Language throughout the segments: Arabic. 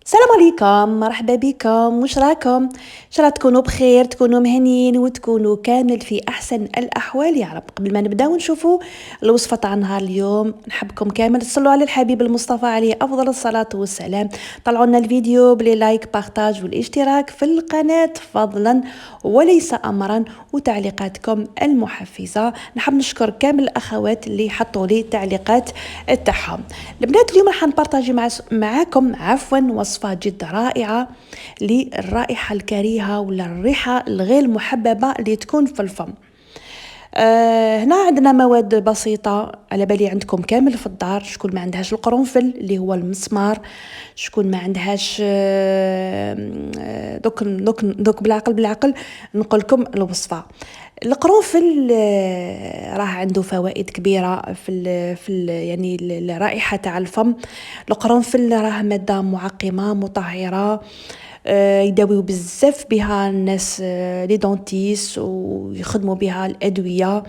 السلام عليكم، مرحبا بكم، واش راكم؟ ان شاء الله تكونوا بخير، تكونوا مهنيين وتكونوا كامل في احسن الاحوال يا رب. قبل ما نبداو نشوفوا الوصفه تاع نهار اليوم، نحبكم كامل تصلوا على الحبيب المصطفى عليه افضل الصلاه والسلام. طلعوا لنا الفيديو بلي لايك بارتاج والاشتراك في القناه فضلا وليس امرا، وتعليقاتكم المحفزه. نحب نشكر كامل الاخوات اللي حطوا لي التعليقات تاعهم. البنات اليوم راح نبارطاجي معاكم وصفة جد رائعة للرائحة الكريهة ولا الريحة الغير محببة اللي تكون في الفم. هنا عندنا مواد بسيطة، على بالي عندكم كامل في الدار. شكون ما عندهاش القرنفل اللي هو المسمار، شكون ما عندهاش دوك بالعقل نقول لكم الوصفة. القرنفل راه عنده فوائد كبيرة يعني الرائحة تاع الفم. القرنفل راه مادة معقمة مطهرة، يداويو بزاف بها الناس، لي دونتيس، ويخدموا بها الادويه.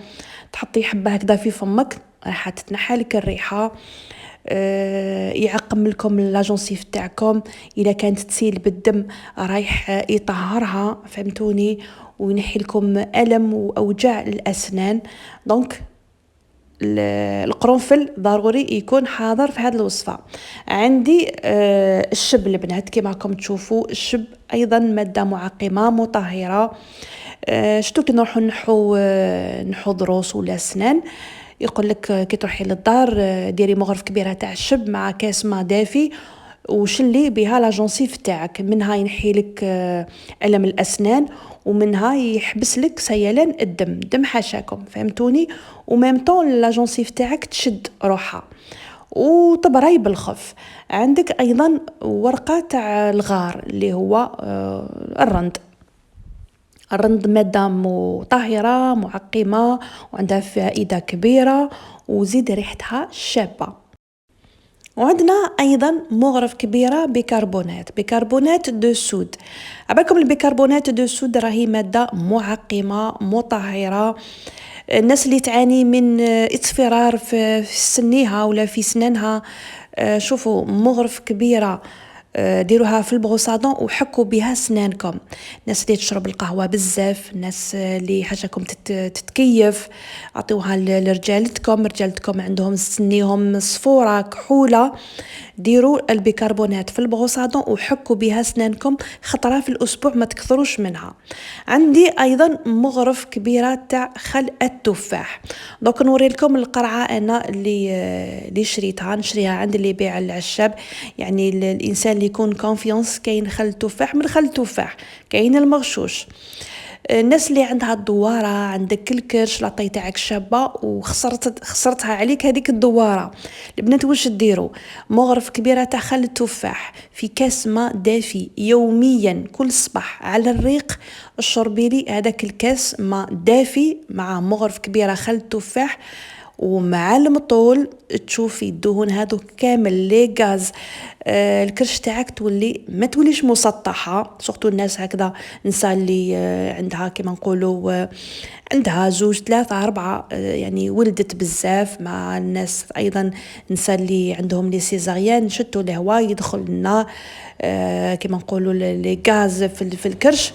تحطي حبه هكذا في فمك راح تتنحى لك الريحه، يعقم لكم لاجونسيف تاعكم. اذا كانت تسيل بالدم رايح يطهرها، فهمتوني، وينحي لكم الم واوجاع الاسنان. دونك القرنفل ضروري يكون حاضر في هذه الوصفه. عندي الشب البنات، كما راكم تشوفوا الشب ايضا ماده معقمه مطهره. شتو كي نروحوا نحو ضروس ولا اسنان، يقول لك كي تروحي للدار ديري مغرف كبيره تاع الشب مع كاس ما دافي، وشلي بها لاجونسيف تاعك، منها ينحي لك الم الاسنان، ومنها يحبس لك سيلان الدم حاشاكم، فهمتوني. وميم طون لاجونسيف تاعك تشد روحها وتبري بالخف. عندك ايضا ورقه تاع الغار اللي هو الرند مادة مطهرة معقمة وعندها فائدة كبيرة، وزيد ريحتها شابة. وعندنا ايضا مغرف كبيره بيكربونات دو سود. عبالكم البيكربونات دو سود راهي ماده معقمه مطهره. الناس اللي تعاني من اصفرار في سنيها ولا في سنانها، شوفوا مغرف كبيره، ديروها في البروصادون وحكوا بها سنانكم. الناس اللي تشرب القهوه بزاف، الناس اللي حاجاكم تتكيف، عطيوها رجالتكم عندهم سنيهم صفوره كحوله، ديروا البيكربونات في البروصادون وحكوا بها سنانكم خطره في الاسبوع، ما تكثروش منها. عندي ايضا مغرف كبيره تاع خل التفاح. دوك نوري لكم القرعه انا اللي شريتها، نشريها عند اللي يبيع العشاب، يعني الانسان اللي يكون كونفيونس. كاين خل التفاح من خل التفاح، كاين المغشوش. الناس اللي عندها الدواره، عندك الكرش لاطي تاعك شابه خسرتها عليك هذيك الدواره، البنات واش ديروا؟ مغرف كبيره تاع خل التفاح في كاس ماء دافي يوميا كل صباح على الريق، اشربي لي هذاك الكاس ماء دافي مع مغرف كبيره خل التفاح، ومع المطول تشوفي الدهون هذو كامل لي غاز، الكرش تاعك ما توليش مسطحه. سورتو الناس هكذا، نساء اللي عندها كما نقولوا عندها 2 3 4، يعني ولدت بزاف، مع الناس ايضا نساء اللي عندهم لي سيزاريان شتو الهواء يدخل لنا، كما نقولوا لي غاز في الكرش.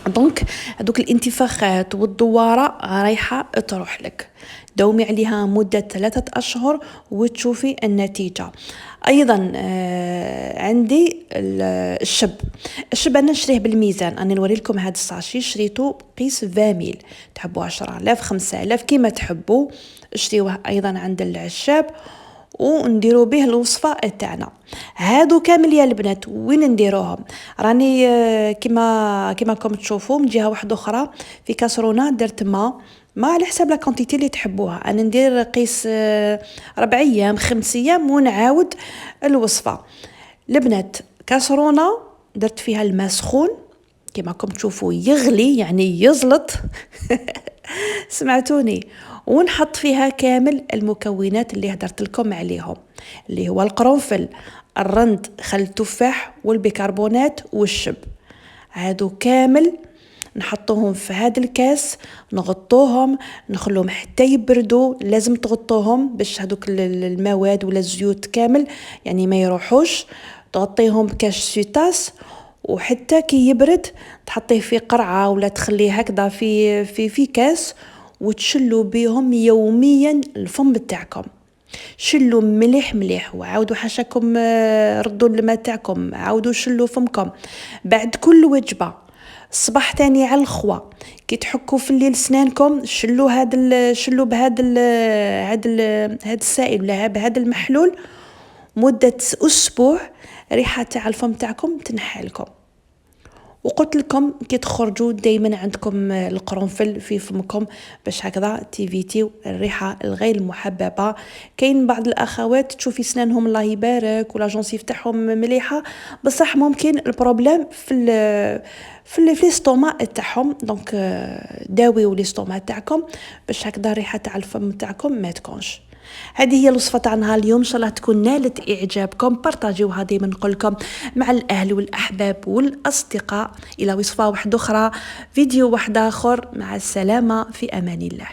دونك هذوك الانتفاخات والدواره رايحه تروح لك. دومي عليها مده 3 اشهر وتشوفي النتيجه. ايضا عندي الشب انا نشريه بالميزان. انا نوري لكم هذا الساشي شريته قيس 20 تحبوا 10,000 5,000 كيما تحبوا، اشتريوه ايضا عند العشاب ونديروا به الوصفه تاعنا. هادو كامل يا البنات وين نديروهم؟ راني كما راكم تشوفوا من جهه واحده اخرى في كاسرونه درت ما على حساب لا كونتيتي اللي تحبوها. انا ندير قيس 4 ايام 5 ايام ونعاود الوصفه. البنات كاسرونه درت فيها الماء سخون كما راكم تشوفوا يغلي يعني يزلط سمعتوني، ونحط فيها كامل المكونات اللي هدرت لكم عليهم، اللي هو القرنفل، الرند، خل التفاح، والبيكربونات والشب. هادو كامل نحطوهم في هذا الكاس، نغطوهم، نخلوهم حتى يبردوا. لازم تغطوهم باش هذوك المواد ولا الزيوت كامل يعني ما يروحوش. تغطيهم بكاش سوتاس، وحتى كي يبرد تحطيه في قرعة ولا تخليه هكذا في كاس، وتشلوا بيهم يوميا الفم تاعكم. شلوا مليح مليح، وعاودوا حاشاكم ردوا الماء تاعكم، عاودوا شلوا فمكم بعد كل وجبة. الصباح تاني على الخوا كي تحكوا في الليل سنانكم، شلوا هاد السائل ولا بهذا المحلول مدة أسبوع، ريحة تاع الفم تاعكم تنحالكم. وقلت لكم كي تخرجوا دائما عندكم القرنفل في فمكم باش هكذا تيفيتيو الريحه الغير محببه. كاين بعض الاخوات تشوفي سنانهم الله يبارك ولا جونسيف تاعهم مليحه، بصح ممكن البروبليم في الاستوما تاعهم. دونك داويو الاستوما تاعكم باش هكذا الريحه تاع الفم تاعكم ما تكونش. هذه هي الوصفه تاع نهار اليوم، ان شاء الله تكون نالت اعجابكم. بارطاجيوها ديما نقول لكم مع الاهل والاحباب والاصدقاء. الى وصفه واحده اخرى، فيديو واحد اخر، مع السلامه، في امان الله.